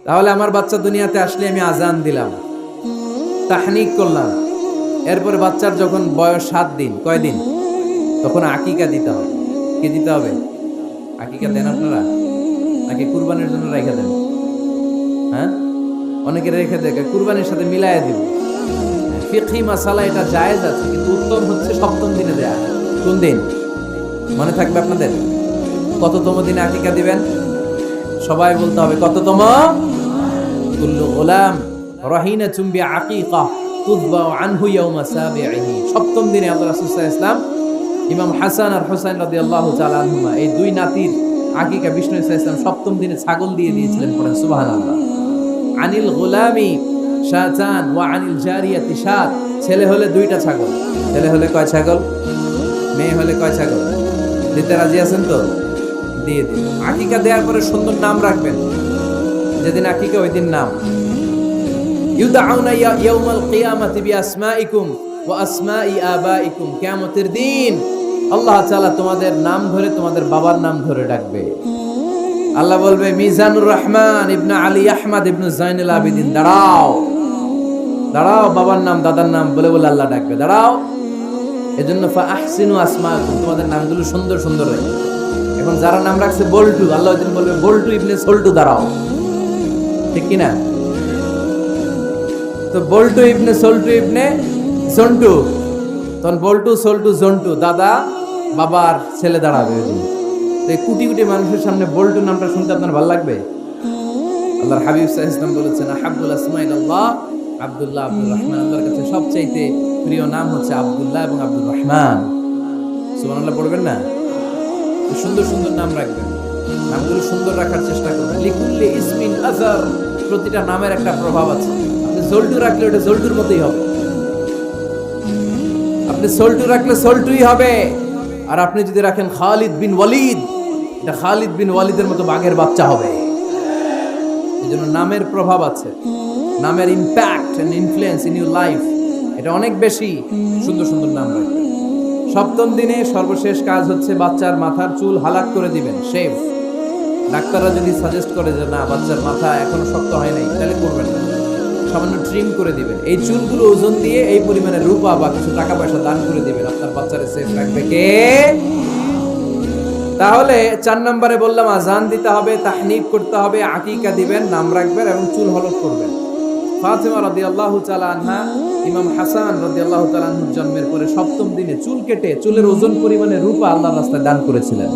তাহলে আমার বাচ্চা দুনিয়াতে আসলে আমি আজান দিলাম, তাহনিক করলাম, এরপরে বাচ্চার যখন বয়স 7 দিন, কয় দিন, তখন আকিকা দিতে হবে। কি দিতে হবে? আকিকা দেন আপনারা নাকি কুরবানির জন্য রেখে দেন? হ্যাঁ, অনেকে রেখে দেখে কুরবানির সাথে মিলাইয়া দিব। ফিকহি মাসালা এটা জায়েজ আছে, কিন্তু উত্তম হচ্ছে 7ম দিনে দেয়া। কোন দিন মনে থাকবে আপনাদের? কততম দিনে আকিকা দিবেন? সবাই বলতে হবে কততম? কুল্লু গোলাম রাহিনাতুম বিআকিকা তুযবাউ আনহু ইয়াওমা সাবিহি। 7ম দিনে আল্লাহ রাসূল সাল্লাল্লাহু আলাইহি ওয়াসাল্লাম ইমাম হাসান আর হুসাইন রাদিয়াল্লাহু তাআলা আনহুমা, এই দুই নাতির আকিকা বিষ্ণু সাল্লাল্লাহু আলাইহি ওয়াসাল্লাম 7ম দিনে ছাগল দিয়ে দিয়েছিলেন। পড়েন সুবহানাল্লাহ। আনিল গোলামি শাতান ওয়া আনিল জারিয়াতি শাত। ছেলে হলে 2টা ছাগল। ছেলে হলে কয় ছাগল? মেয়ে হলে কয় ছাগল? দিতে রাজি আছেন তো? দিয়ে দিন। আকিকা দেওয়ার পরে সুন্দর নাম রাখবেন। যেদিন আকিকা ওই দিন নাম। ইউদাউনা ইয়াউমাল কিয়ামাতি বিআসমাইকুম ওয়া আসমাই আবাইকুম। কিয়ামতের দিন আল্লাহ তাআলা তোমাদের নাম ধরে তোমাদের বাবার নাম ধরে ডাকবে। আল্লাহ বলবে মিজানুর রহমান ইবনে আলী আহমদ ইবনে জাইনুল আবেদিন, দাঁড়াও দাঁড়াও, বাবার নাম দাদার নাম বলে বলে আল্লাহ ডাকবে, দাঁড়াও। এজন্য ফা আহসিনু আসমাকুম, তোমাদের নামগুলো সুন্দর সুন্দর রাখবে। এখন যারা নাম রাখছে বল্টু, আল্লাহ ওই দিন বলবে বল্টু ইবনে সল্টু, দাঁড়াও। ঠিক কি না? তো বল্টু ইবনে সল্টু ইবনে জন্টু, তখন বল্টু সল্টু জন্টু, দাদা বাবার ছেলে দাঁড়াবে ওই দিন। তো এই কোটি কোটি মানুষের সামনে বল্টু নামটা শুনতে আপনার ভালো লাগবে? আল্লাহর হাবিব সাল্লাল্লাহু আলাইহি ওয়াসাল্লাম বলেছেন আহাব্বুল আসমাইল্লাহ আব্দুল্লাহ আব্দুর রহমান। আল্লাহর কাছে সবচাইতে প্রিয় নাম হচ্ছে আব্দুল্লাহ এবং আব্দুর রহমান। সুবহানাল্লাহ পড়বেন না? সুন্দর সুন্দর নাম রাখবেন, নামগুলো সুন্দর রাখার চেষ্টা করবেন। লিকুল্লি ইসমিন আযার, প্রতিটা নামের একটা প্রভাব আছে। আপনি জল্টু রাখলে ওটা জল্টুর মতোই হবে, আপনি সল্টু রাখলে সল্টুই হবে। আর আপনি যদি রাখেন খালিদ বিন ওয়ালিদ, এটা খালিদ বিন ওয়ালিদের মতো বাঘের বাচ্চা হবে। এই জন্য নামের প্রভাব আছে, নামের impact and influence in your life এটা অনেক বেশি। সুন্দর সুন্দর নাম রাখবেন। 7ম দিনে সর্বশেষ কাজ হচ্ছে বাচ্চার মাথার চুল হালাক করে দিবেন, শেভ। ডাক্তাররা যদি সাজেস্ট করে যে না বাচ্চার মাথা এখনো শক্ত হয় নাই, তাহলে করবেন না, সামান্য ট্রিম করে দিবেন। এই চুলগুলো ওজন দিয়ে এই পরিমাণে রূপা বা কিছু টাকা পয়সা দান করে দিবেন। আপনার বাচ্চারে সেফ রাখবে কে? তাহলে 4 নম্বরে বললাম আজান দিতে হবে, তাহনিক করতে হবে, আকিকা দিবেন, নাম রাখবেন এবং চুল হলক করবেন। ফাতিমা রাদিয়াল্লাহু তাআলা আনহা ইমাম হাসান রাদিয়াল্লাহু তাআলা আনহুর জন্মের পরে 7ম দিনে চুল কেটে চুলের ওজন পরিমাণে রূপা আল্লাহর রাস্তায় দান করেছিলেন।